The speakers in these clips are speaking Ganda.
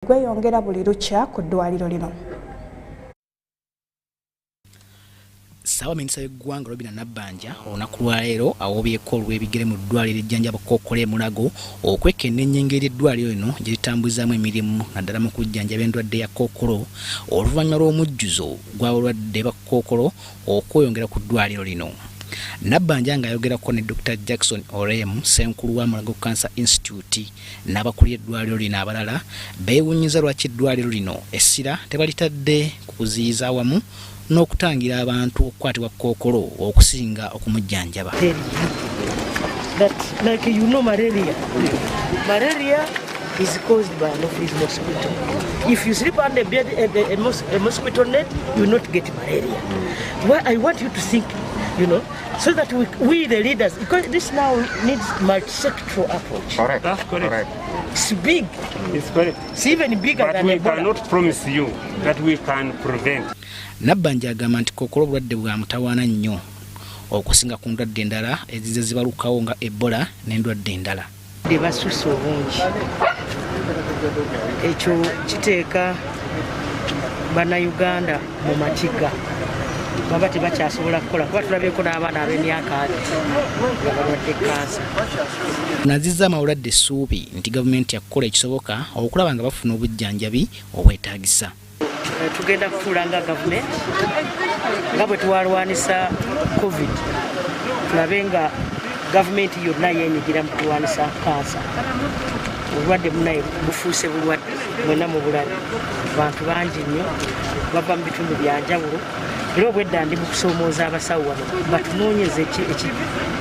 gweyongera buli lukya ku ddwaliro lino. Sawa minisita w'eggwanga Robina Nabbanja olunaku lwa leero awobyeko olw'ebigere mu ddwaliro ejjanjaba Kkookolo e Mulago okwekennenya engeri eddwaliro lino gye litambuzaamu emirimu naddala mu kujjanjaba endwadde ya Kkookolo oluvannyuma lw'omujjuzo gw'abalwadde ba Kkookolo okweyongera ku ddwaliro lino. Nabbanja ng'ayogerako ne Dr. Jackson Orem Ssenkulu wa Mulago Cancer Institute n'abakulira eddwaliro lino abalala beewunyiza lwaki eddwaliro lino essira tebalitadde ku kuziyiza awamu n'okutangira abantu okukwatibwa Kkookolo okusinga okumujjanjaba. That like malaria is caused by Anopheles mosquito. If you sleep under a mosquito net, you will not get malaria. Well, I want you to think, so that we the leaders, because this now needs multi-sectoral approach. Correct. That's correct. Correct. It's big. It's correct. It's even bigger than Ebola. But we cannot promise you that we can prevent. Nabbanja agamba nti Kkookolo obulwadde bwa mutawaana nnyo okusinga ku ndwadde endala ezize zibalukawo nga Ebola n'endwadde endala. Basusse obungi. Ekyo kiteeka bannayuganda mu makiga. Baba tebakyasobola kukola kuba tulabyeko n'abaana ab'emyaka nga balwadde kansa. Nazizza amawuladde essuubi nti gavumenti yakukola ekisoboka okulaba nga bafuna obujjanjabi obwetaagisa. Tugenda kufuula nga gavumenti nga bwe twalwanisa COVID, tulabe nga gavumenti yonna yeenyigira mu kulwanisa kansa. Obulwadde bunaye bufuuse bulwadde mwena mu bulabe. Abantu bangi nnyo bava mu bitundu bya njawulo. Era obwedda ndi mu kusoomooza abasawo wano batunoonyeze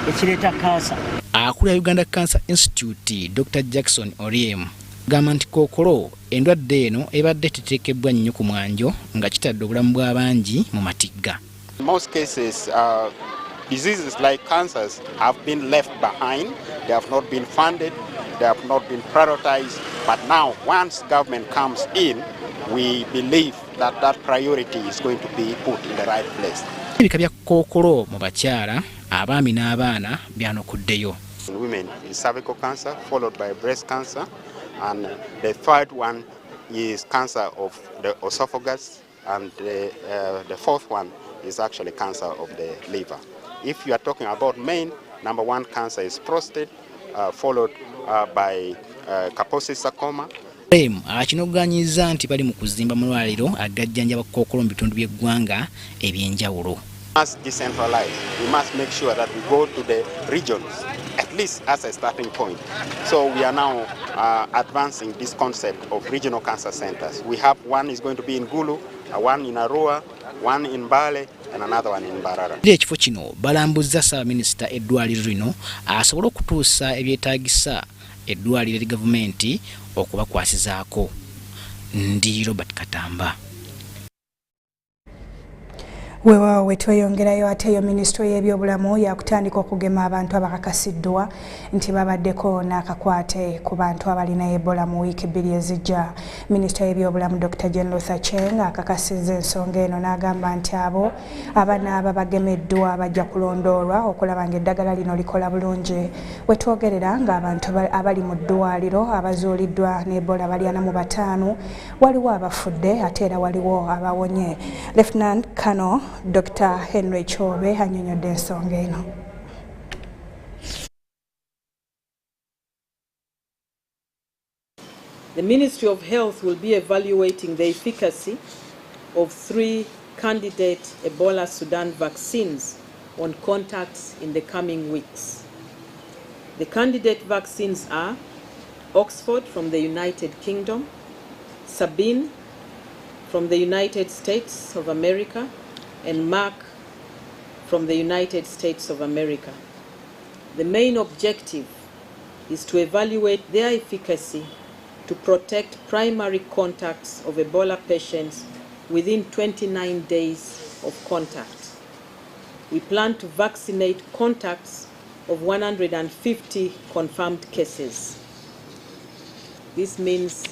ekireeta kansa. Akulira Uganda Cancer Institute Dr. Jackson Oriem gamba nti Kkookolo endwadde eno ebadde teteekebwa nnyo ku mwanjo nga kitadde obulamu bw'abangi mu matigga. In most cases, diseases like cancers have been left behind. They have not been funded. They have not been prioritized. But now, once government comes in, we believe that priority is going to be put in the right place. Ebika bya Kkookolo mu bakyala, abaami n'abaana byanokuddeyo. In women is cervical cancer, followed by breast cancer, and the third one is cancer of the esophagus, and the fourth one is actually cancer of the liver. If you are talking about men, number one cancer is prostate, followed by Kaposi sarcoma. Akinoganyiza nti bali mu kuzimba malwaliro agajjanjaba Kkookolo mu bitundu by'eggwanga eby'enjawulo. We must decentralize. We must make sure that we go to the regions, at least as a starting point. So we are now advancing this concept of regional cancer centers. We have one is going to be in Gulu, one in Arua, one in Mbale, and another one in Mbarara. Ekifo kino balambuzza Ssaabaminisita eddwaliro lino asobole okutuusa ebyetaagisa eddwaliro eri gavumenti okubakwasizaako. Ndi Robert Katamba. Weewaawo tweyongerayo ate yo Minisitule y'ebyobulamu yakutandika okugema abantu abakakasiddwa nti babaddeko n'akakwate ku bantu abalina Ebola mu wiiki 2 ezijja. Minisitule y'ebyobulamu Dr. Jane Cheng akakasizza ensonga eno n'agamba nti abo abanaaba bagemeddwa bajja kulondoolwa okulaba ng'eddagala lino likola bulungi. We twogerera ng'abantu abali mu ddwaliro abazuuliddwa n'Ebola bali 45, waliwo abafudde ate era waliwo abawonye. Lieutenant Colonel Dr. Henry Chobe annyonnyodde ensonga eno. The Ministry of Health will be evaluating the efficacy of 3 candidate Ebola Sudan vaccines on contacts in the coming weeks. The candidate vaccines are Oxford from the United Kingdom, Sabin from the United States of America, and Merck from the United States of America. The main objective is to evaluate their efficacy to protect primary contacts of Ebola patients within 29 days of contact. We plan to vaccinate contacts of 150 confirmed cases. This means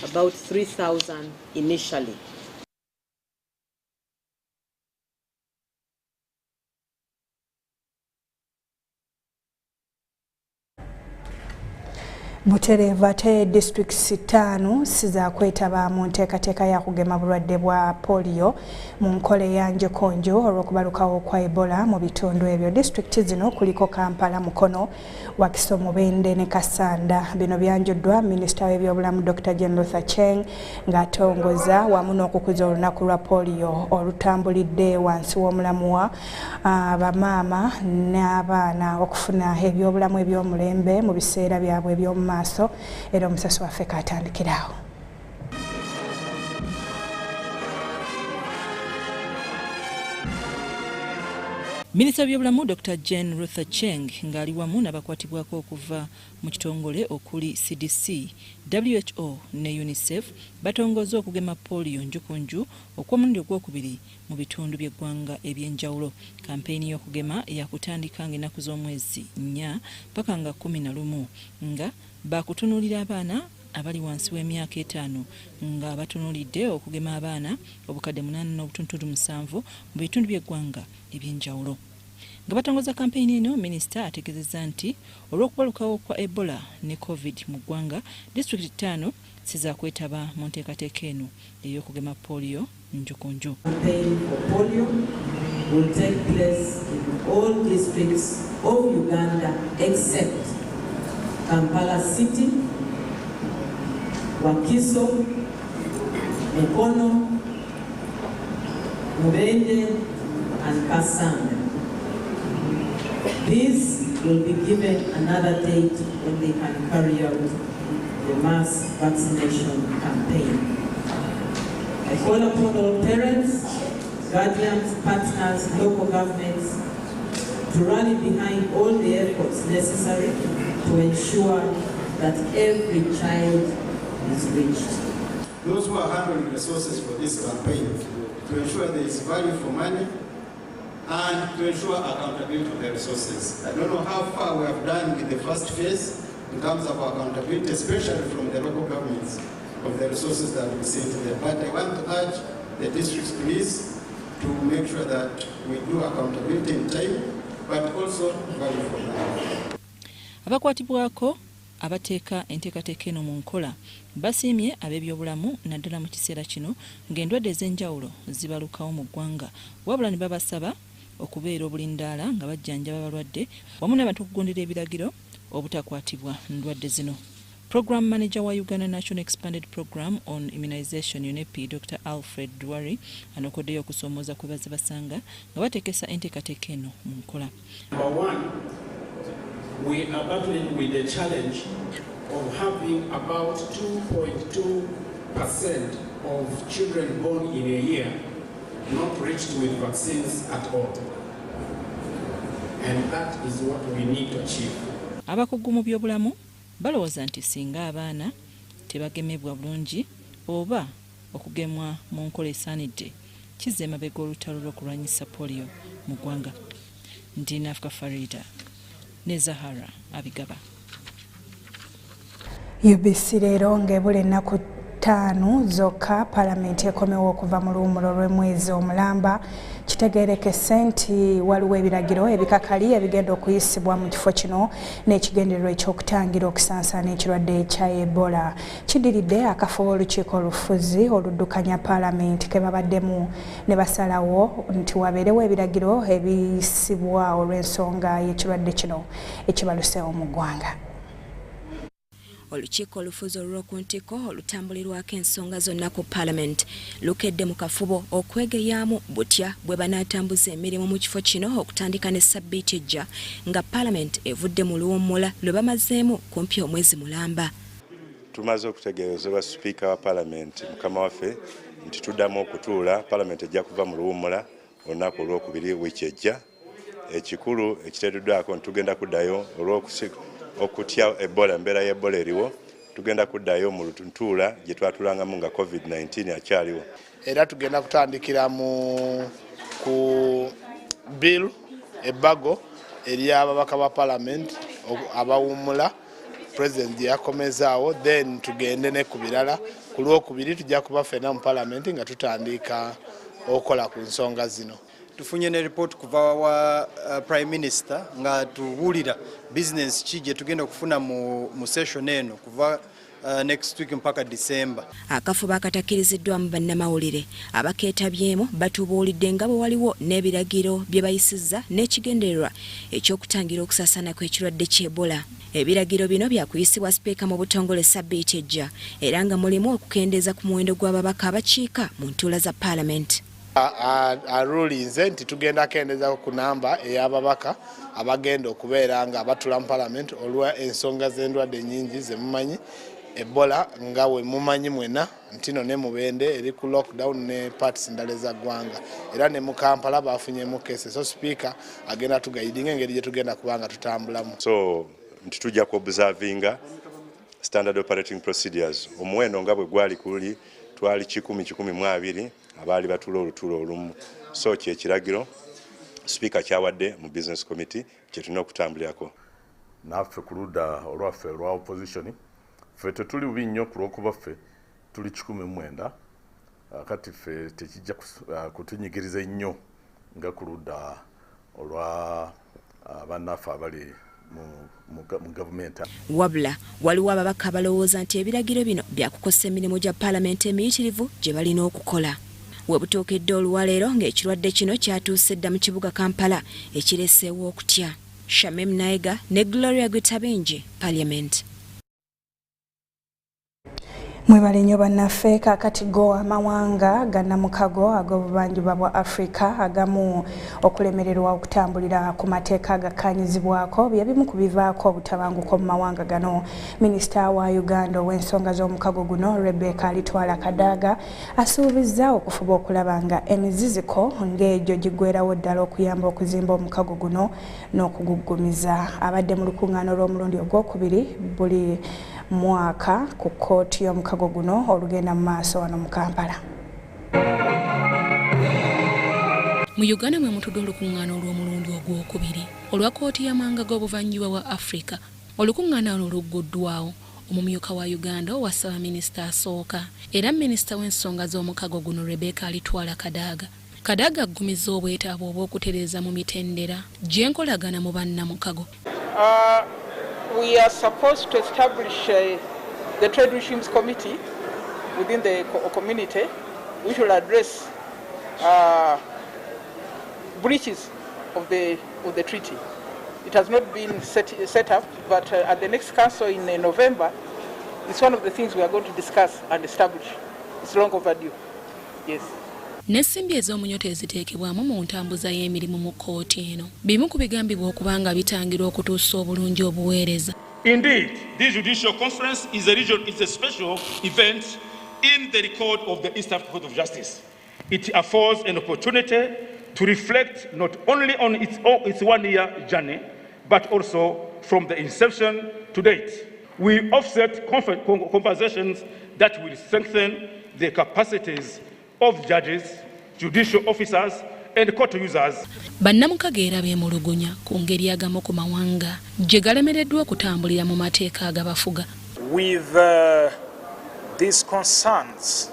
about 3,000 initially. Butereeva ate districts 5 siza kwetaba mu nteekateeka ya kugema bulwadde bwa polio mu nkola eyanjekonjo olw'okubalukawo kwa Ebola mu bitundu ebyo. District zino kuliko Kampala, Mukono, Wakiso, Mubende ne Kasanda. Bino byanjuddwa Minisita w'ebyobulamu Dr. Jane Cheng ng'atongoza wamu n'okukuza olunaku lwa polio olutambulidde wansi w'omulamuwa bamaama n'abaana okufuna ebyobulamu eby'omulembe mu biseera byabwe eby'omu maaso era omusasi waffe katandikirawo. Minisita w'ebyobulamu Dr. Jane Cheng ng'ali wamu n'abakwatibwako okuva mu kitongole okuli CDC, WHO ne UNICEF batongoza okugema polio njukunju okw'omulundi ogwokubiri mu bitundu by'eggwanga eby'enjawulo. Kampeyini y'okugema yakutandika ng'ennaku z'omwezi 4 paka nga 11 nga bakutunuulira abaana abali wansi w'emyaka 5 nga batunulidde okugema abaana obukadde 8.7 mu bitundu by'eggwanga eby'enjawulo. Nga batongoza kampeyini eno, minisita ategeezezza nti olw'okubalukawo kwa Ebola ne COVID mu ggwanga, disitulikiti 5 siza kwetaba mu nteekateeka eno ey'okugema polio njukunju. Campaign for polio will take place in all districts of Uganda except Kampala City, Wakiso, Mukono, Mubende and Kasanda. These will be given another date when they can carry out the mass vaccination campaign. I call upon all parents, guardians, partners, local governments to rally behind all the efforts necessary to ensure that every child is reached. Those who are handling resources for this campaign to ensure there is value for money and to ensure accountability of the resources. I don't know how far we have done with the first phase in terms of accountability, especially from the local governments of the resources that we sent there. But I want to urge the districts police to make sure that we do accountability in time, but also value for money. Abakwatibwako abateeka enteekateeka eno mu nkola basiimye ab'ebyobulamu naddala mu kiseera kino ng'endwadde ez'enjawulo zibalukawo mu ggwanga, wabula ne babasaba okubeera obulindaala nga bajjanjaba abalwadde wamu n'abantu okugondera ebiragiro obutakwatibwa ndwadde zino. Program Manager wa Uganda National Expanded Program on Immunization UNEP Dr. Alfred Dwari anokoddeyo okusomooza kwe bazze basanga nga bateekesa enteekateeka eno mu nkola. We are battling with the challenge of having about 2.2% of children born in a year not reached with vaccines at all. And that is what we need to achieve. Abakugu mu byobulamu balowooza nti singa abaana tebagemebwa bulungi oba okugemwa mu nkola esaanidde kizza emabega olutalo lw'okulwanyisa polio mu ggwanga. Ndina Africa Farida ne Zahara Abigaba. Ubc Leero ng'ebula ennaku 5 zokka Paalamenti ekomewo okuva mu luwummulo lw'emwezi omulamba. Kitegeerekese nti waliwo ebiragiro ebikakali ebigenda okuyisibwa mu kifo kino n'ekigendererwa ekyokutangira okusansana ekirwadde ekya Ebola. Kidiridde akafuba olukiiko olufuzi oluddukanya Paalamenti ke babaddemu ne basalawo nti wabeerewo ebiragiro ebiyisibwa olw'ensonga y'ekirwadde kino ekibaluseewo mu ggwanga. Olukiiko olufuzi olw'oku ntikko olutambulirwako ensonga zonna ku Parliament lukedde mu kafubo okwegeyaamu butya bwe banaatambuza emirimu mu kifo kino okutandika ne ssabbiiti ejja nga Parliament evudde mu luwummula lwe bamazeemu kumpi omwezi mulamba. Tumaze okutegeezebwa Sipiika wa Parliament mukama waffe nti tuddamu okutuula Parliament ejja kuva mu luwummula olunaku olwokubiri wiiki ejja. Ekikulu ekiteereddwako ntugenda kuddayo okutya Ebola, embeera y'Ebola eriwo, tugenda kuddayo mu lutuntula gye twatulangamu nga COVID-19 akyaliwo. Era tugenda kutandikira ku bill ebbago eri ababaka ba Parliament abawummula President yakomezaawo, then tugende ne ku birala. Ku lwokubiri tujja kuba ffenna mu Parliament nga tutandika okukola ku nsonga zino. tufunye ne report kuva wa Prime Minister nga tuwulira business ki gye tugenda kufuna mu session eno kuva next week mpaka December. Akafuba akatakiriziddwa mu bannamawulire abakeetabyemu batubuulidde nga bwe waliwo n'ebiragiro bye bayisizza n'ekigendererwa ekyokutangira okusaasaana kw'ekirwadde ky'Ebola. Ebiragiro bino byakuyisibwa sipeeka mu butongole sabbiiti ejja era nga mulimu okukendeeza ku muwendo gw'ababaka abakiika mu ntuula za Parliament. Arulinze nti tugenda kendeeza ku namba ey'ababaka abagenda okubeera nga abatula mu Parliament olwa ensonga z'endwadde nnyingi ze mumanyi. Ebola nga we mumanyi mwena ntino ne mubende eri ku lockdown ne parts ndale za ggwanga era ne mu Kampala bafunyemu kese. So speaker agenda tugaidinga engeri gye tugenda kubanga tutambulamu. So nti tujja ku observinga standard operating procedures omuwendo nga bwe gwali kuli twali 112 abaali batula olutulo olumu. So kyekiragiro speaker kyawadde mu business committee kye tulina okutambulirako. Naffe ku ludda olwaffe olwa opposition ffe tetuli bubi nnyo ku lw'okuba ffe tuli 19 kati ffe tekijja kutunyigiriza nnyo nga ku ludda olwa bannaffe abali mu gavumenti. Wabula waliwo ababaka abalowooza nti ebiragiro bino byakukosa emirimu gya Paalamenti emiyitirivu gye balina okukola. We butuukedde oluwaleero ng'ekirwadde kino kyatuuse dda mu kibuga Kampala ekireeseewo okutya. Shamim Naiga ne Gloria Gwitabingi, Parliament. Mwebale nnyo bannaffe kaakati go amawanga gannamukago ag'obuvanjuba bwa Afrika agamu okulemererwa okutambulira ku mateeka agakkaanyizibwako bye bimu ku bivaako obutabanguko mu mawanga gano. Minisita wa Uganda ow'ensonga z'omukago guno Rebecca Alitwala Kadaga asuubizza okufuba okulaba nga emiziziko ng'egyo giggweerawo ddala okuyamba okuzimba omukago guno n'okuguggumiza. Abadde mu lukuŋŋaano lw'omulundi ogwokubiri buli mwaka ku kkooti y'omukago guno olugenda mu maaso wano mu Kampala. Mu Uganda mwe mutudde olukuŋŋaano olw'omulundi ogwokubiri olwa kkooti y'amawanga g'obuvanjuba bwa Afrika. Olukuŋŋaano luno lugguddwawo omumyuka wa Uganda owa Ssaabaminisita asooka era minisita w'ensonga z'omukago guno Rebecca Alitwala Kadaga. Kadaga aggumizza obwetaavu obw'okutereeza mu mitendera gy'enkolagana mu bannamukago. We are supposed to establish the Trade Regimes Committee within the community, which will address breaches of the treaty. It has not been set up, but at the next council in November, it's one of the things we are going to discuss and establish. It's long overdue. Yes. N'essimbi ez'omunyoto eziteekebwamu mu ntambuza y'emirimu mu kkooti eno bimu ku bigambibwa okuba nga bitangira okutuusa obulungi obuweereza. Indeed, this judicial conference is a special event in the record of the East African Court of Justice. It affords an opportunity to reflect not only on its one-year journey, but also from the inception to date. We offset conversations that will strengthen the capacities of judges, judicial officers and court users. Bannamukago era beemulugunya ku ngeri agamu ku mawanga gye galemereddwa okutambulira mu mateeka agabafuga. With these concerns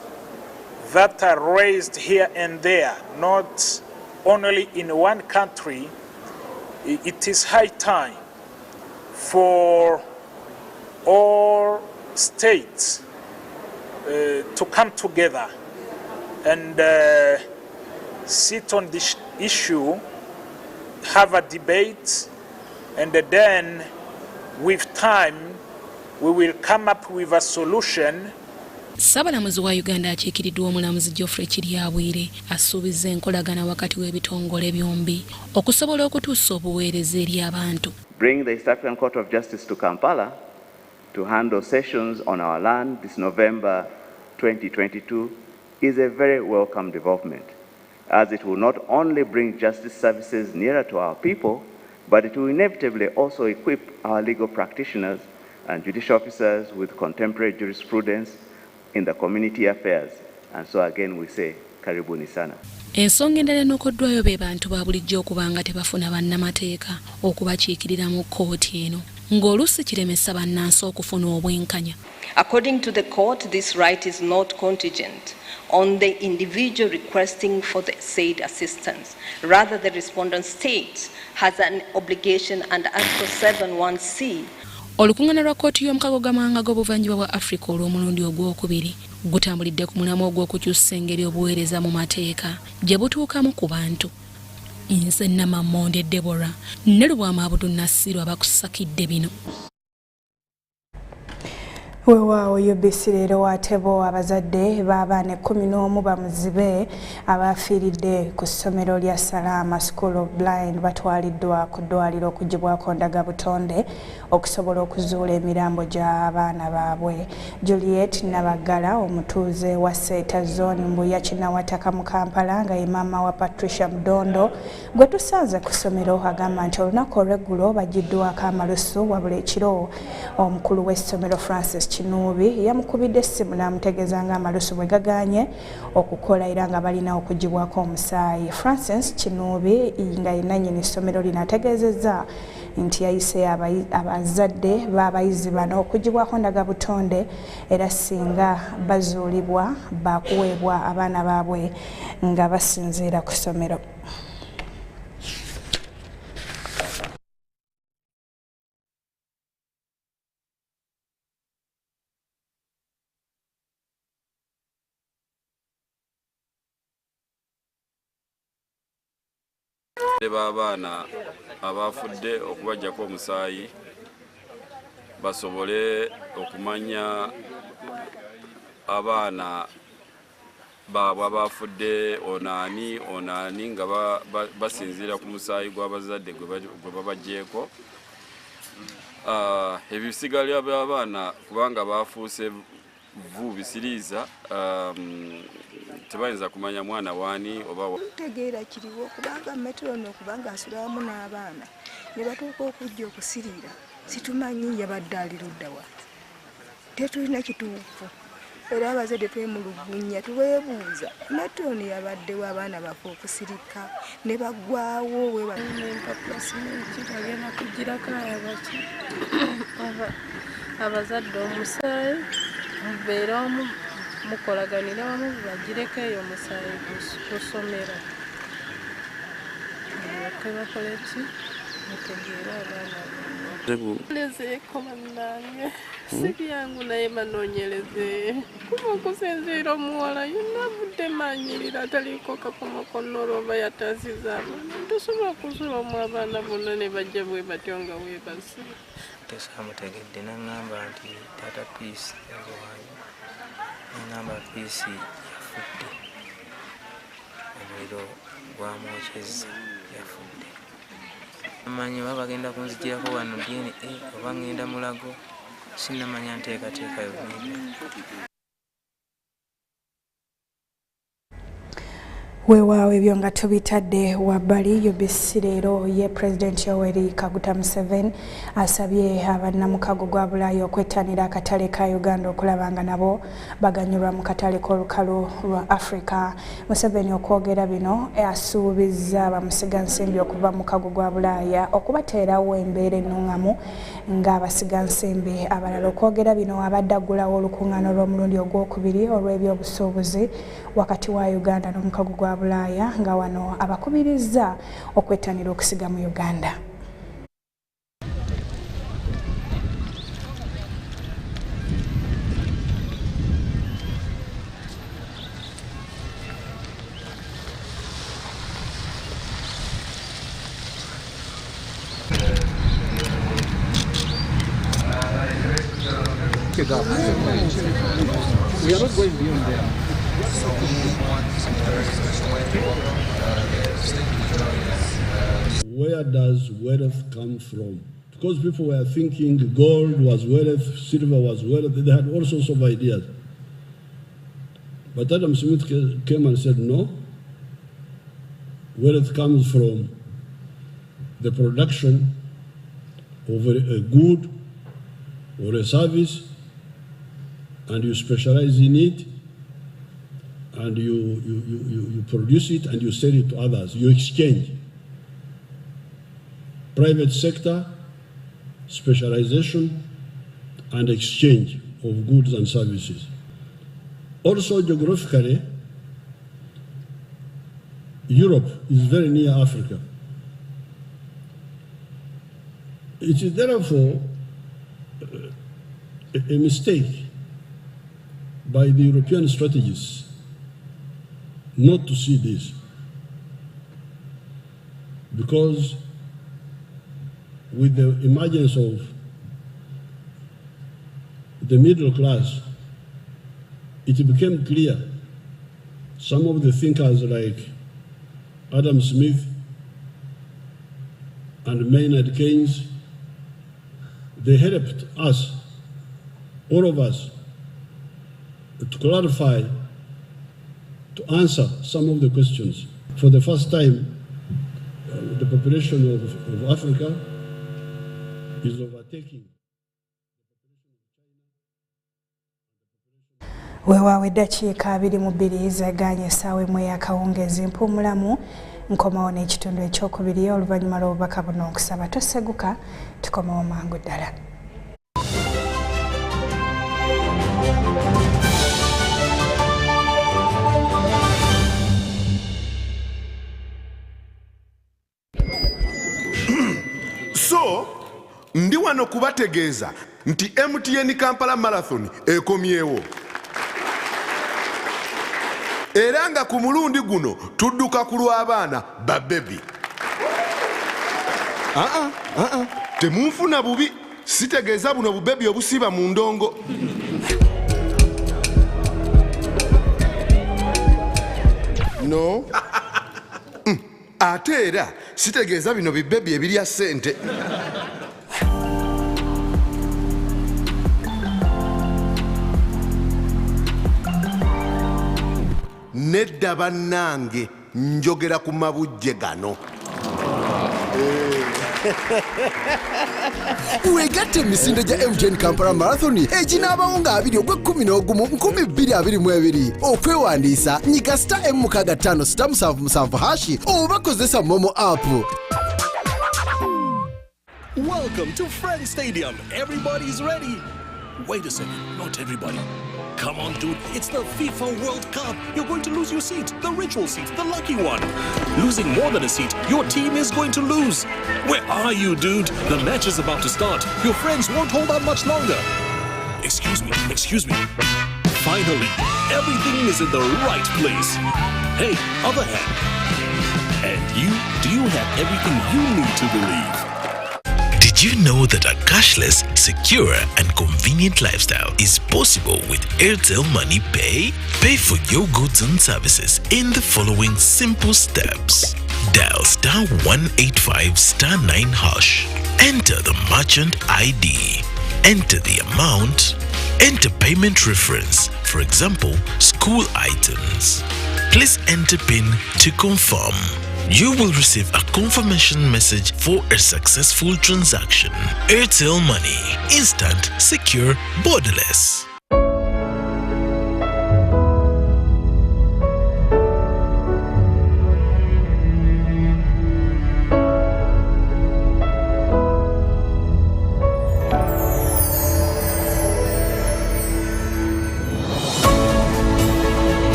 that are raised here and there, not only in one country, it is high time for all states to come together and sit on this issue, have a debate, and then with time we will come up with a solution. Ssabalamuzi wa Uganda akiikiriddwa omulamuzi Geoffrey Kiryabwire asuubizza enkolagana wakati w'ebitongole byombi okusobola okutuusa obuweereza eri abantu. Bring the East African Court of Justice to Kampala to handle sessions on our land this November 2022 is a very welcome development, as it will not only bring justice services nearer to our people, but it will inevitably also equip our legal practitioners and judicial officers with contemporary jurisprudence in the community affairs. And so again we say, karibuni sana. Ensonga endala enookoddwayo be bantu ba bulijjo okuba nga tebafuna bannamateeka okubakiikirira mu kkooti eno ng'oluusi kiremesa bannansi okufuna obwenkanya. According to the court, this right is not contingent on the individual requesting for the said assistance. Rather, the respondent state has an obligation under Article 7(1)(c). Olukungana lwa kkooti y'omukago gamawanga g'obuvanjuba bwa Afrika olw'omulundi ogwokubiri gutambulidde ku mulamwa ogw'okukyusa engeri obuweereza mu mateeka gye butuukamu ku bantu. Nze Namamonde Deborah ne Lubwama Abudu Nasiru abakusakidde bino. Weewaawo Ubc Leero watebo abazadde b'abaana 11 bamuzibe abafiiridde ku ssomero lya Salama School of Blind batwaliddwa ku ddwaliro okuggyibwako ndagabutonde okusobola okuzuula emirambo gy'abaana baabwe. Juliet Nabagala omutuuze wa Seeta Zone Mbuya Kinawataka mu Kampala nga ye maama wa Patricia Mudondo gwe tusanze ku ssomero agamba nti olunaku olw'eggulo baggiddwako amalusu wabula ekiro omukulu w'essomero Francis Kinubi yamukubidde essimu n'amutegeeza ng'amalusu bwe gaganye okukola era nga balina okuggyibwako omusaayi. Francis Kinubi nga ye nannyini essomero lino ategeezezza nti yayise abazadde b'abayizi bano okuggyibwako ndagabutonde era singa bazuulibwa baakuweebwa abaana baabwe nga basinziira ku ssomero. Abaana abafudde okubajjako omusaayi basobole okumanya abaana baabwe abafudde onaani nga basinziira ku musaayi gw'abazadde gwe babajjeeko. Ebisigalira by'abaana kubanga bafuuse bisiriiza tebayinza kumanya mwana waani oba tegeera kiriwo kubanga metrono kubanga asulamu n'abaana ne batuuka okujja okusirira situmanyi yabadde alirudda wa tetulina kituufu era abazadde twemulugunya tuweebuuza metrono yabaddewo abaana bafe okusirika ne baggwawo kitagenda kugirako abaki abazadde omusaayi mubeere omu mukolaganire wamu bagireko eyo omusaayi ku ssomero bakole ki mutegeere abaana lezeeko bannange si byangu naye banoonyereze kuba okusinziira omuwala yonna avudde manyirira ataliiko kakomokonoro oba yataasiza abaana tosobola kusulamu abaana bonna ne bajja bwe batyo nga weebasi tesamutegedde naŋŋamba nti taata piisi yazowayo naŋŋamba piisi yafudde omuliro gwamwokyezza yafudde amanyi oba bagenda kunzigirako wano DNA oba ŋŋenda mulago sinnamanya nteekateeka yonna. Weewaawo ebyo nga tubitadde wabbali. Ubc Leero ye President Yoweri Kaguta Museveni asabye abannamukago gwa Bulaaya okwettanira akatale ka Uganda okulaba nga nabo baganyulwa mu katale k'olukalu lwa Africa. Museveni okwogera bino asuubizza bamusigansimbi okuva mu kago gwa Bulaaya okubateerawo embeera ennungamu ng'abasigansimbi abalala. Okwogera bino abadde aggulawo olukuŋŋaana olw'omulundi ogwokubiri olw'ebyobusuubuzi wakati wa Uganda n'omukago gwa Bulaaya nga wano abakubirizza okwettanira okusiga mu Uganda. We are not going beyond there. Where does wealth come from? Because people were thinking gold was wealth, silver was wealth, they had all sorts of ideas. But Adam Smith came and said, no, wealth comes from the production of a good or a service, and you specialize in it, and you produce it and you sell it to others. You exchange. Private sector, specialization, and exchange of goods and services. Also geographically, Europe is very near Africa. It is therefore a mistake by the European strategists not to see this, because with the emergence of the middle class, it became clear some of the thinkers like Adam Smith and Maynard Keynes, they helped us, all of us, to clarify, to answer some of the questions. For the first time, the population of Africa is overtaking. Weewaawo eddakiika 22 zeeganye essaawa emu ey'akawungeezi mpummulamu nkomawo n'ekitundu ekyokubiri oluvannyuma lw'obubaka buno okusaba toseguka tukomawo mangu ddala. So ndi wano kubategeeza nti MTN Kampala Marathon ekomyewo. Era nga ku mulundi guno tudduka ku lw'abaana babebi. Temunfuna bubi, sitegeeza buno bubebi obusiba mu ndongo. No. Ate era sitegeeza bino bibebi ebirya ssente. Nedda bannange njogera ku mabujje gano. Wegatte emisinde gya MTN Kampala Marathon eginaabawo nga 20/11/2022 okwewandiisa nyiga *M65*777# oba kozesa Momo app. Welcome to Friends Stadium. Everybody's ready. Wait a second, not everybody. Come on, dude. It's the FIFA World Cup. You're going to lose your seat, the ritual seat, the lucky one. Losing more than a seat, your team is going to lose. Where are you, dude? The match is about to start. Your friends won't hold out much longer. Excuse me. Finally, everything is in the right place. Hey, other hand. And you, do you have everything you need to believe? Did you know that a cashless, secure, and convenient lifestyle is possible with Airtel Money Pay? Pay for your goods and services in the following simple steps. Dial *185*9#. Enter the merchant ID. Enter the amount. Enter payment reference, for example, school items. Please enter PIN to confirm. You will receive a confirmation message for a successful transaction. Airtel Money. Instant, secure, borderless.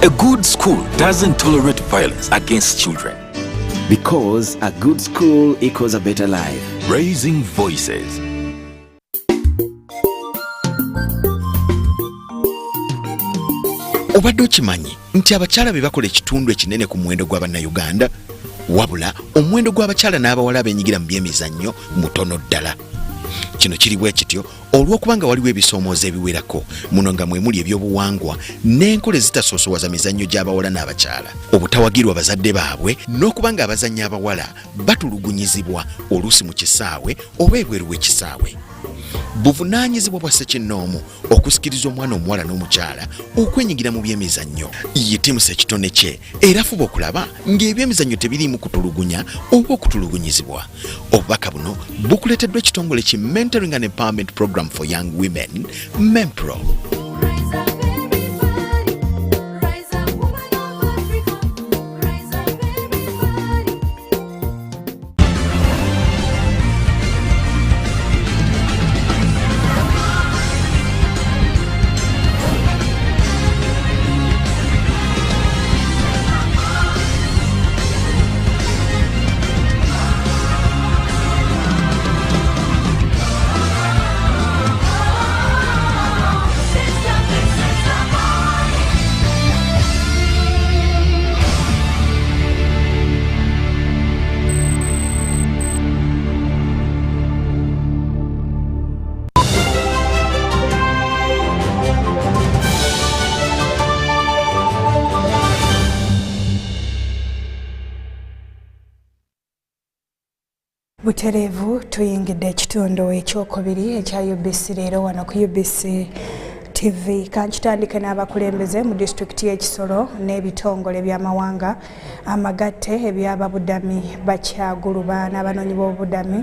A good school doesn't tolerate violence against children. Because a good school equals a better life. Raising voices. Obadde okimanyi nti abakyala be bakola ekitundu ekinene ku muwendo gw'Abannayuganda, wabula omuwendo gw'abakyala n'abawala abeenyigira mu by'emizannyo mutono ddala. Kino kiri bwe kityo olw'okubanga waliwo ebisoomoozo ebiwerako muno nga mwe muli ebyobuwangwa n'enkola ezitasoosowaza mizannyo gy'abawala n'abakyala, obutawagirwa bazadde baabwe n'okubanga abazannyi abawala batulugunyizibwa oluusi mu kisaawe oba ebweru w'ekisaawe. Buvunaanyizibwa bwa ssekinnoomu okusikiriza omwana omuwala n'omukyala okwenyigira mu by'emizannyo. Yitimusa ekitone kye era fuba okulaba ng'ebyemizannyo tebiriimu kutulugunya oba okutulugunyizibwa. Obubaka buno bukuleeteddwa ekitongole ki Mentoring and Empowerment Program for Young Women, MEMPRO. Buterevu tuyingidde ekitundu ekyokubiri ekya Ubc Leero wano ku Ubc TV. Kankitandike n'abakulembeze mu disitulikiti y'Ekisoro n'ebitongole by'amawanga amagatte eby'ababudami bakyaguluba n'abanoonyi b'obudami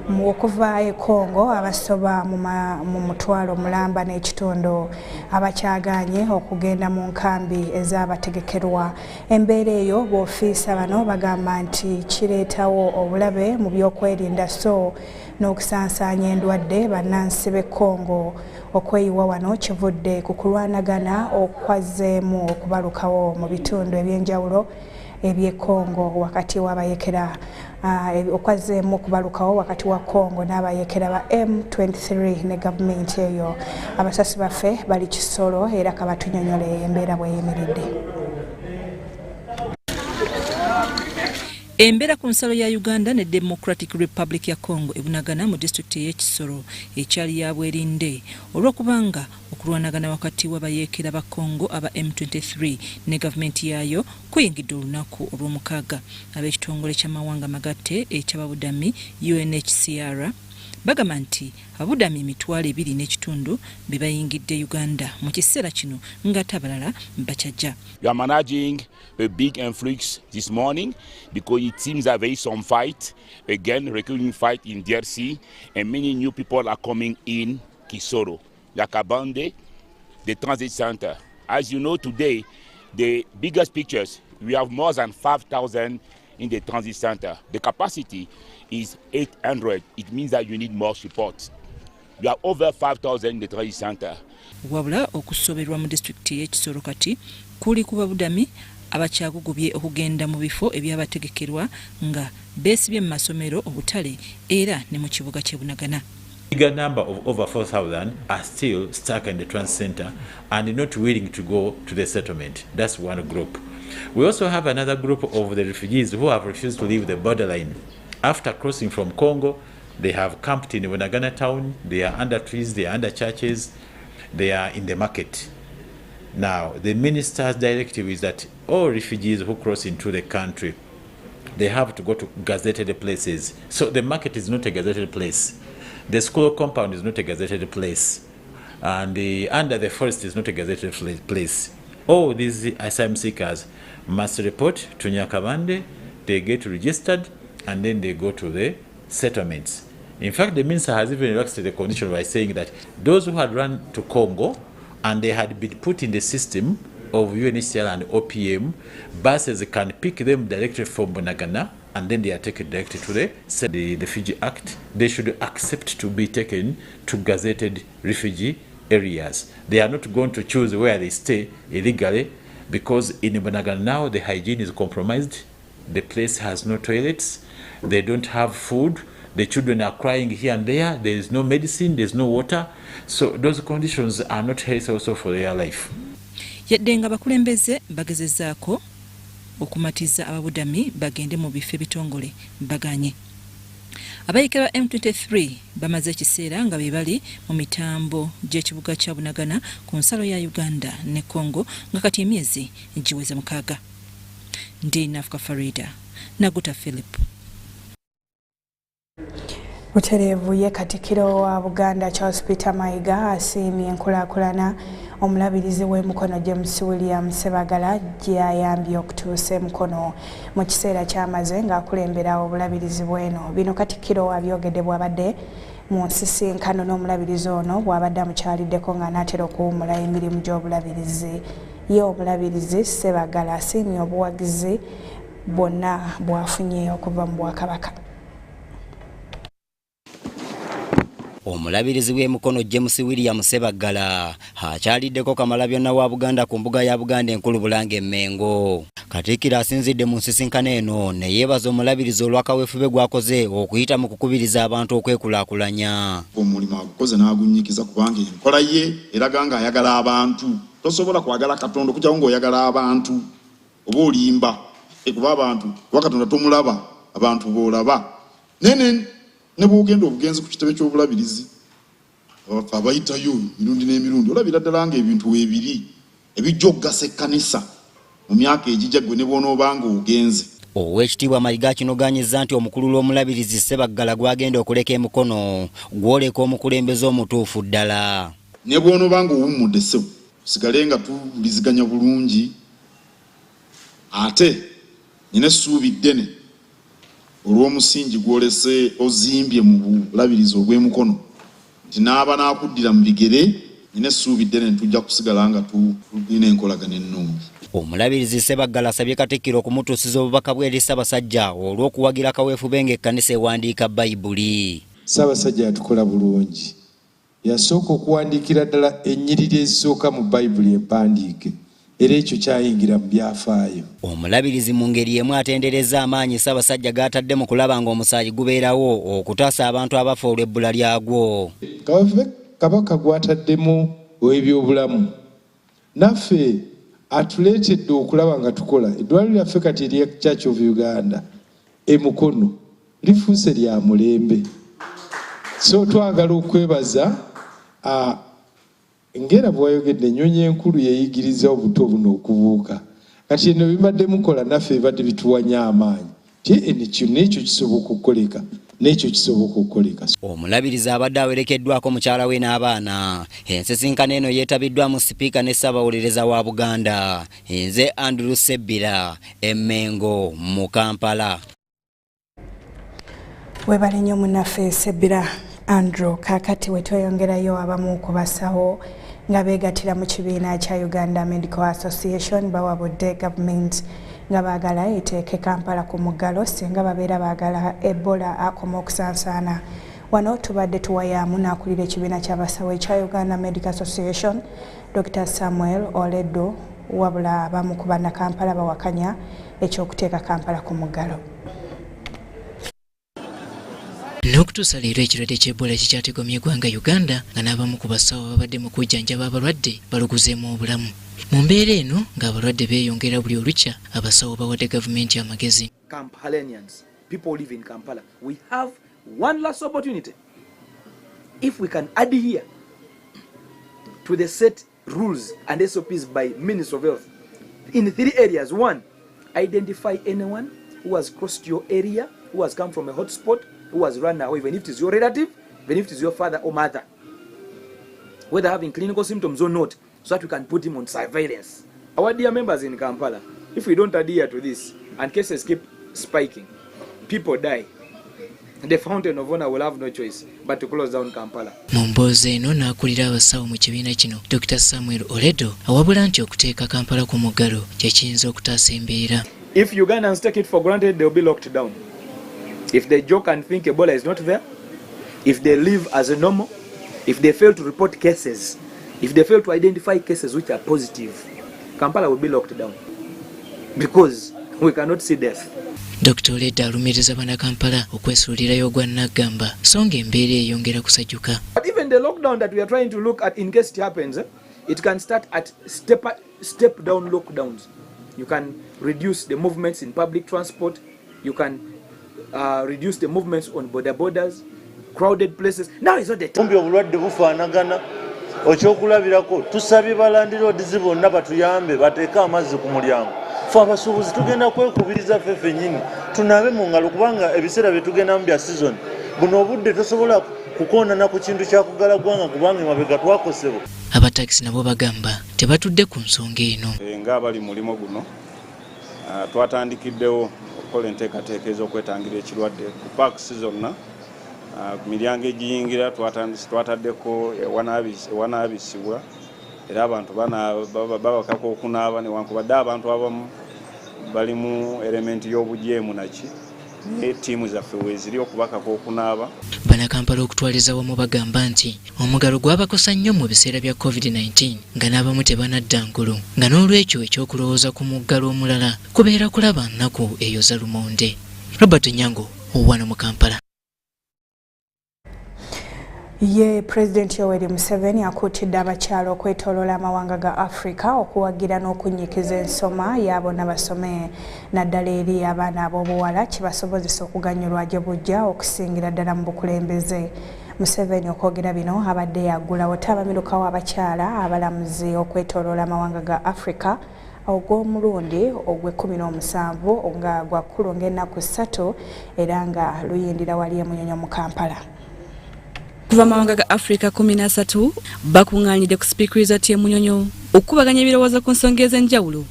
mu okuva e Congo abasoba mu mutwalo mulamba n'ekitundu abakyaganye okugenda mu nkambi ez'abategekerwa. Embeera eyo b'ofiisa bano bagamba nti kireetawo obulabe mu by'okwerinda so n'okusansanya endwadde bannansi b'e Congo. Okweyiwa wano kivudde ku kulwanagana okwazeemu okubalukawo mu bitundu eby'enjawulo eby'e Congo wakati w'abayekera okwazeemu okubalukawo wakati wa Congo n'abayekera ba M23 ne gavumenti eyo. Abasasi baffe bali Kisoro era kabatunyonyole embeera bw'eyimiridde. Embeera ku nsalo ya Uganda ne Democratic Republic ya Congo ebunagana mu disitulikiti y'Ekisoro ekyali ya bwerinde olw'okubanga okulwanagana wakati w'abayeekera ba Congo aba M23 ne gavumenti yaayo kuyingidde olunaku olw'omukaaga. Ab'ekitongole ky'amawanga magatte eky'ababudami UNHCR bagamba nti ababudami emitwalo 2.5 be bayingidde Uganda mu kiseera kino ng'ate abalala bakyajja. We are managing a big influx this morning because it seems that there is some fight, again recruiting fight in DRC, and many new people are coming in Kisoro, Yakabande, the transit center. As you know today, the biggest pictures, we have more than 5,000 in the transit center. The capacity is 800. It means that you need more support. We have over 5,000 in the transit center. Wabula okusoberwa mu disitulikiti y'Ekisoro kati kuli ku babudami abakyagugubye okugenda mu bifo ebyabategekerwa nga beesibye mu masomero, obutale era ne mu kibuga ky'ebunagana. Bigger number of over 4,000 are still stuck in the transit center and not willing to go to the settlement. That's one group. We also have another group of the refugees who have refused to leave the borderline. After crossing from Congo, they have camped in Bunagana town, they are under trees, they are under churches, they are in the market. Now, the minister's directive is that all refugees who cross into the country, they have to go to gazetted places. So the market is not a gazetted place. The school compound is not a gazetted place. And under the forest is not a gazetted place. All these asylum seekers must report to Nyakabande, they get registered, and then they go to the settlements. In fact, the minister has even relaxed the condition by saying that those who had run to Congo and they had been put in the system of UNHCR and OPM, buses can pick them directly from Bunagana and then they are taken directly to the Refugee Act. They should accept to be taken to gazetted refugee areas. They are not going to choose where they stay illegally because in Bunagana now the hygiene is compromised. The place has no toilets. They don't have food. The children are crying here and there. There is no medicine. There is no water. So those conditions are not healthy also for their life. Yadde nga bakulembeze bagezezaako okumatiza ababudami bagende mu bifo ebitongole baganye. Abayekera M23 bamaze ekiseera nga be bali mu mitambo gy'ekibuga kya Bunagana ku nsalo ya Uganda ne Congo nga kati emyezi giweza 6. Ndi Nafuka Farida Naguta Philip. Buterevu ye Katikkiro wa Buganda Charles Peter Mayiga asiimye enkulaakulana omulabirizi w'emikono James William Sebagala gy'ayambye okutuusa emikono mu kiseera ky'amaze ng'akulembera obulabirizi bw'eno. Bino Katikkiro abyogedde bw'abadde mu nsisinkano n'omulabirizi ono bw'abadde amukyaliddeko ng'anaatera okuwummula emirimu gy'obulabirizi. Ye omulabirizi Sebagala asiimye obuwagizi bwonna bwafunye okuva mu Bwakabaka. Omulabirizi w'emikono James William Sebagala akyaliddeko Kamalabyonna wa Buganda ku mbuga ya Buganda enkulu Bulange Mengo. Katikkiro asinzidde mu nsisinkano eno ne yeebaza omulabirizi olw'akaweefube gwakoze okuyita mu kukubiriza abantu okwekulaakulanya. Omulimu agukoze n'agunyikiza kubanga enkola ye eraga nga ayagala abantu. Tosobola kwagala Katonda okujja ng'oyagala abantu oba olimba kuba abantu kuba Katonda tomulaba abantu boolaba. Ne bwogenda obugenzi ku kitebe ky'obulabirizi abayitayo mirundi n'emirundi olabira ddala nga ebintu weebiri ebijja okugasa ekkanisa mu myaka egijja gwe ne bw'onoobanga ogenze. Owekitiibwa Mayiga kinoganyizza nti omukulu w'omulabirizi Ssebaggala gwagenda okuleka emukono gwoleka omukulembeze omutuufu ddala. Ne bw'onoba ng'owummudde ssebo sigale nga tuliziganya bulungi ate nina essuubi ddene olw'omusingi gw'olese ozimbye mu bulabirizi obw'emukono nti n'aba n'akuddira mu bigere nina essuubi ddene tujja kusigala nga tulina enkolagana ennungi. Omulabirizi Ssebaggala asabye Katikkiro okumutuusiza obubaka bwe eri Ssaabasajja olw'okuwagira kaweefube ng'ekkanisa ewandiika Bayibuli. Ssaabasajja yatukola bulungi. Yasooka okuwandiikira ddala ennyiriri ezisooka mu Bayibuli empandiike. Era ekyo kyayingira mu byafaayo. Omulabirizi mu ngeri emu atendereza amaanyi Ssaabasajja g'atadde mu kulaba ng'omusaayi gubeerawo okutaasa abantu abafa olw'ebbula lyagwo. Kaweefube Kabaka gw'ataddemu ow'ebyobulamu naffe atuleetedde okulaba nga tukola. Eddwaliro lyaffe kati erya Church of Uganda emukono lifuuse lya mulembe. So twagala okwebaza ngera bw'ayogedde ennyonyi enkulu yeeyigiriza obuto buno okubuuka. Kati eno bibadde mukola naffe bibadde bituwanya amaanyi. N'ekyo kisoboka okukoleka. N'ekyo kisoboka okukoleka. Omulabirizi abadde awerekeddwako mukyala we n'abaana. Ensisinkano eno yeetabiddwamu Sipiika ne Ssaabawolereza wa Buganda. Nze Andrew Sebbira, Emmengo mu Kampala. Webale nnyo munnaffe Sebbira Andrew. Kaakati we tweyongerayo abamu ku basawo nga beegattira mu kibiina kya Uganda Medical Association bawabudde gavumenti nga baagala eteeke Kampala ku muggalo singa babeera baagala Ebola akoma okusansaana. Wano tubadde tuwayaamu n'akulira ekibiina ky'abasawo ekya Uganda Medical Association Dr. Samuel Oleddo, wabula abamu ku bannakampala bawakanya ekyokuteeka Kampala ku muggalo. N'okutuusa leero ekirwadde ky'Ebola kikyategomye eggwanga Uganda nga n'abamu ku basawo babadde mu kujjanjaba abalwadde baluguzeemu obulamu. Mu mbeera eno ng'abalwadde beeyongera buli olukya, abasawo bawadde gavumenti amagezi. Kampalanians, people live in Kampala. We have one last opportunity. If we can adhere to the set rules and SOPs by Minister of Health in 3 areas. 1, identify anyone who has crossed your area, who has come from a hotspot, who has run away, even if it is your relative, even if it is your father or mother, whether having clinical symptoms or not, so that we can put him on surveillance. Our dear members in Kampala, if we don't adhere to this and cases keep spiking, people die, the Fountain of Honor will have no choice but to close down Kampala. Mu mboozi eno n'akulira abasawo mu kibiina kino Dr. Samuel Oleddo awabula nti okuteeka Kampala ku muggalo kye kiyinza okutaasa embeera. If Ugandans take it for granted, they'll be locked down. If they joke and think Ebola is not there, if they live as a normal, if they fail to report cases, if they fail to identify cases which are positive, Kampala will be locked down because we cannot see death. Dr. Oleddo alumiriza bannakampala okwesuulirayo ogwannaggamba so nga embeera eyongera kusajjuka. But even the lockdown that we are trying to look at, in case it happens, it can start at step down lockdowns. You can reduce the movements in public transport, you can reduce the movements on borders, crowded places. Now is not the time. Obulwadde bufaanagana okyokulabirako tusabye balandiroodizi bonna batuyambe bateeke amazzi ku mulyango. Ffe abasuubuzi tugenda kwekubiriza ffe ffennyini tunaabe mu ngalo kubanga ebiseera bye tugendamu bya season. Buno obudde tosobola kukoonana ku kintu kyakugala ggwanga kubanga emabega twakosebwa. Abatakisi nabo bagamba tebatudde ku nsonga eno. Ng'abali mulimo guno twatandikiddewo okukola enteekateeka ez'okwetangira ekirwadde ku paakisi zonna. Ku miryango egiyingira twataddeko ewanaabisibwa era abantu babakako okunaaba newankubadde abantu abamu bali mu elementi y'obujeemu naki ttiimu zaffe weeziri okubakako okunaaba. Bannakampala okutwaliza wamu bagamba nti omuggalo gwabakosa nnyo mu biseera bya COVID-19 nga n'abamu tebanadda ngulu nga n'olwekyo ekyokulowooza ku muggalo omulala kubeera kulaba nnaku eyoza lumonde. Robert Nyango, wano mu Kampala. Ye President Yoweri Museveni akuutidde abakyala okwetooloola amawanga ga Africa okuwagira n'okunnyikiza ensoma yaabo n'abasome naddala eri abaana ab'obuwala kibasobozesa okuganyulwa gye bujja okusingira ddala mu bukulembeze. Museveni okwogera bino abadde yaggulawo tabamirukawo abakyala abalamuzi okwetooloola amawanga ga Africa ogw'omulundi ogw'17 nga gwakulu ng'ennaku 3 era nga luyindira wali Munyonyo mu Kampala. Kuva mawanga ga Africa 13 bakuŋŋaanidde ku sipiikiriza tye Munyonyo okubaganya ebirowoozo ku nsonga ez'enjawulo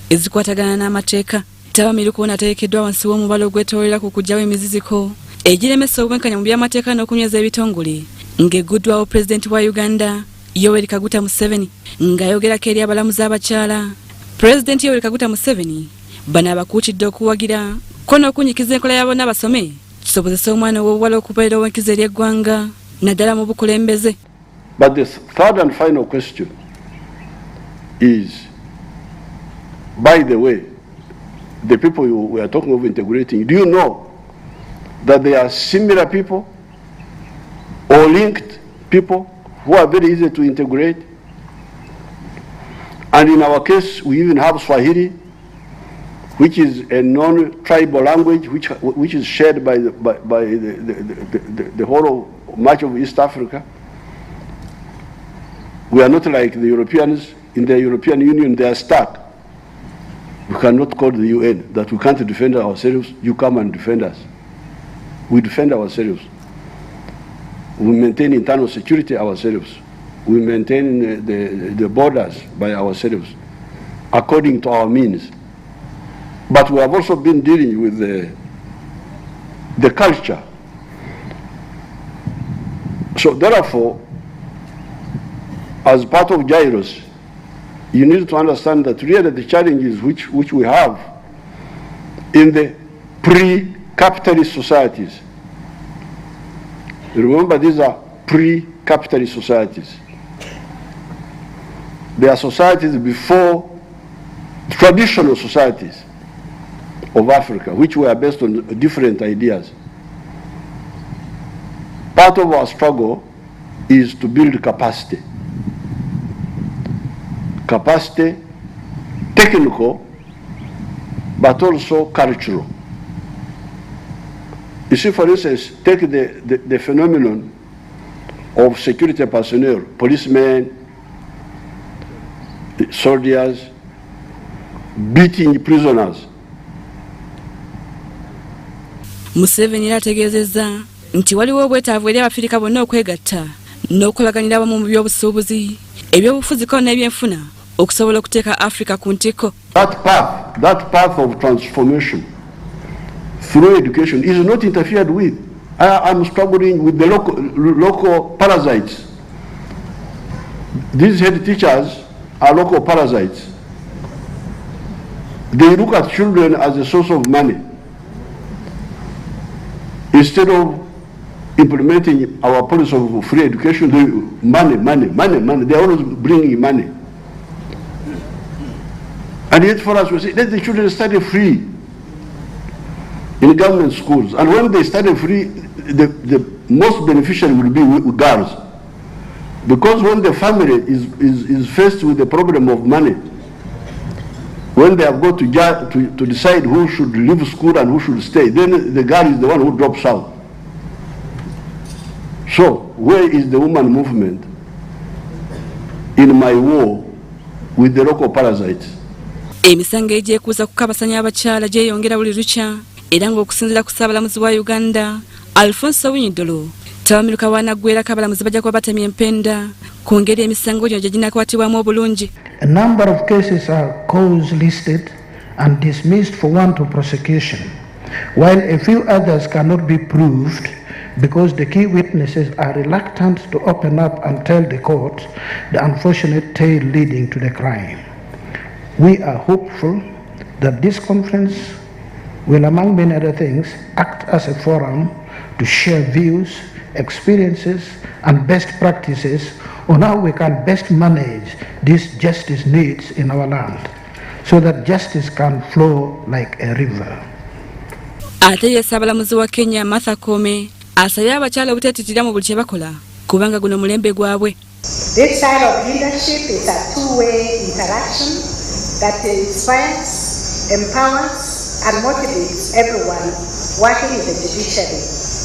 ezikwatagana n'amateeka. Tabamiruko nateekeddwa wansi w'omubala ogwetoolera ku kuggyawo emiziziko egiremesa obwenkanya mu by'amateeka n'okunyweza ebitongole ng'eguddwawo Pulezidenti wa Uganda Yoweri Kaguta Museveni ng'ayogerako eri abalamuzi abakyala. Pulezidenti Yoweri Kaguta Museveni bano abakuutidde okuwagira ko n'okunyikiza enkola ya bonna basome kisobozesa omwana ow'obuwala okubeera ow'enkizo eri eggwanga naddala mu bukulembeze. But the third and final question is, by the way, the people we are talking of integrating, do you know that they are similar people or linked people who are very easy to integrate? And in our case, we even have Swahili, which is a non-tribal language, which is shared by the whole of much of East Africa. We are not like the Europeans. In the European Union, they are stuck. We cannot call the UN that we can't defend ourselves. You come and defend us. We defend ourselves. We maintain internal security ourselves. We maintain the borders by ourselves, according to our means. But we have also been dealing with the culture. So therefore, as part of Gyros, you need to understand that really the challenges which we have in the pre-capitalist societies. Remember, these are pre-capitalist societies. They are societies before traditional societies of Africa, which were based on different ideas. Part of our struggle is to build capacity. Capacity, technical, but also cultural. You see, for instance, take the phenomenon of security personnel, policemen, soldiers, beating prisoners. Museveni ategeezezza nti waliwo obwetaavu eri Abafirika bonna okwegatta n'okulaganira awamu mu by'obusuubuzi, ebyobufuziko n'ebyenfuna okusobola okuteeka Africa ku ntikko. That path of transformation through education is not interfered with. I'm struggling with the local parasites. These head teachers are local parasites. They look at children as a source of money instead of implementing our policy of free education. Money. They are always bringing money. And yet for us, we say, let the children study free in government schools. And when they study free, the most beneficial will be with girls. Because when the family is faced with the problem of money, when they have got to decide who should leave school and who should stay, then the girl is the one who drops out. So, where is the woman movement in my war with the local parasites? Emisango egyekuusa kukabasanya abakyala gyeyongera buli lukya era ng'okusinziira ku Ssaabalamuzi wa Uganda Alfonso Winyidolo tabamiruka wanaggweerako abalamuzi bajja kuba batemya empenda ku ngeri emisango gino gye ginaakwatibwamu obulungi. A number of cases are cause listed and dismissed for want of prosecution, while a few others cannot be proved because the key witnesses are reluctant to open up and tell the court the unfortunate tale leading to the crime. We are hopeful that this conference will, among many other things, act as a forum to share views, experiences, and best practices on how we can best manage these justice needs in our land so that justice can flow like a river. Ate ye Ssaabalamuzi wa Kenya Martha Koome asabye abakyala obuteetiitira mu buli kye bakola kubanga guno mulembe gwabwe. This style of leadership is a two-way interaction that inspires, empowers, and motivates everyone working in the judiciary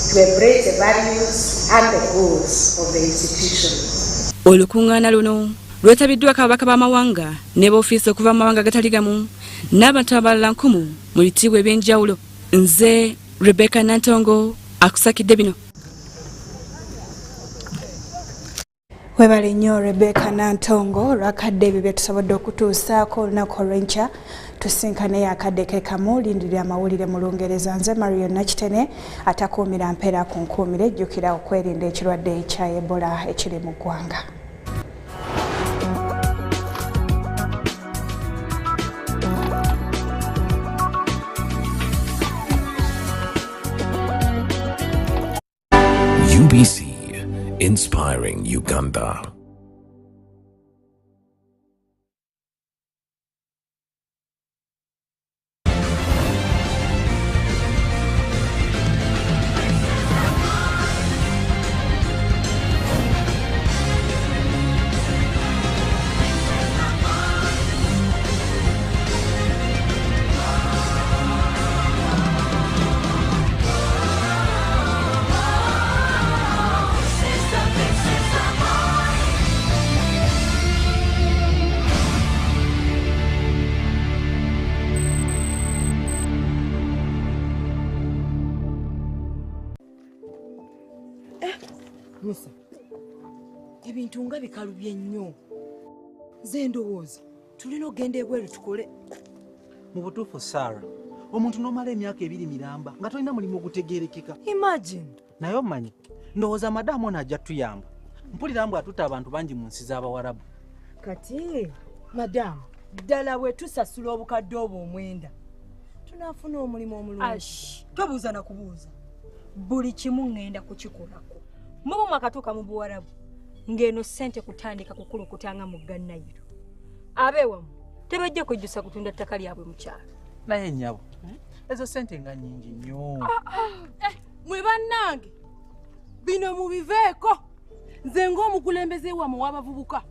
to embrace the values and the goals of the institution. Olukuŋŋaana luno lwetabiddwako ababaka b'amawanga ne b'ofiisi okuva mu mawanga agatali gamu n'abantu abalala 1000 mu bitiibwa eby'enjawulo. Nze Rebecca Nantongo akusakidde bino. Webale nnyo Rebecca Nantongo lwakadde ebyo bye tusobodde okutuusaako olunaku olw'enkya. Tusinkane akadde ke kamu lindirira amawulire mu Lungereza. Nze Marion Nakitene atakuumira mpeera ku nkuumire jjukira okwerinda ekirwadde ekya Ebola ekiri mu ggwanga. UBC, inspiring Uganda. Musa, ebintu nga bikalubye nnyo. Nze ndowooza tulina okugenda ebweru tukole. Mu butuufu Sarah, omuntu n'omala emyaka 2 miramba nga tolina mulimu ogutegeerekeka. Imagine. Naye omanyi, ndowooza madamu ono ajja tuyamba. Mpulira mbu atuta abantu bangi mu nsi z'Abawarabu. Kati madamu ddala bwe tusasula obukadde obwo omwenda tunaafuna omulimu omulungi. Tobuuza na kubuuza. Buli kimu ngenda kukikolako. Mubo mwakatuuka mu Buwarabu ng'eno ssente kutandika kukulukutanga mu Gannayiro. Abeewamu tebajja kujjusa kutunda ttaka lyabwe mu kyalo. Naye nnyabo, ezo ssente nga nnyingi nnyo. Mwe bannange bino mubiveeko. Nze ng'omukulembeze wammwe w'abavubuka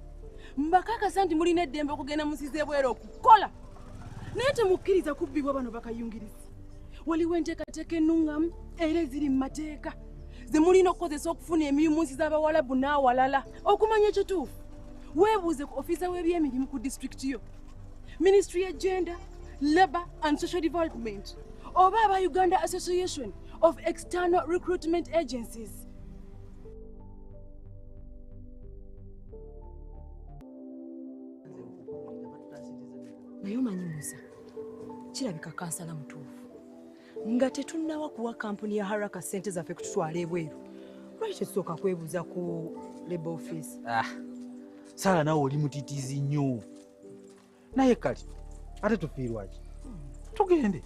mbakakasa nti mulina eddembe okugenda mu nsi z'ebweru okukola. Naye temukkiriza kubbibwa bano bakayungirizi. Waliwo enteekateeka ennungamu era eziri mu mateeka ze mulina okukozesa okufuna emirimu mu nsi z'Abawarabu n'awalala. Okumanya ekituufu weebuuze ku ofiisa w'ebyemirimu ku disitulikiti yo, Ministry ya Gender, Labour and Social Development oba aba Uganda Association of External Recruitment Agencies. Naye omanyi Musa, kirabika kansala mutuufu nga tetunnawa kuwa kampuni ya Haraka ssente zaffe kututwala ebweru. Lwaki tusooka kwebuuza ku Labour Office? Sarah nawe oli mutiitiizi nnyo. Naye kati ate tufiirwaki? Tugende.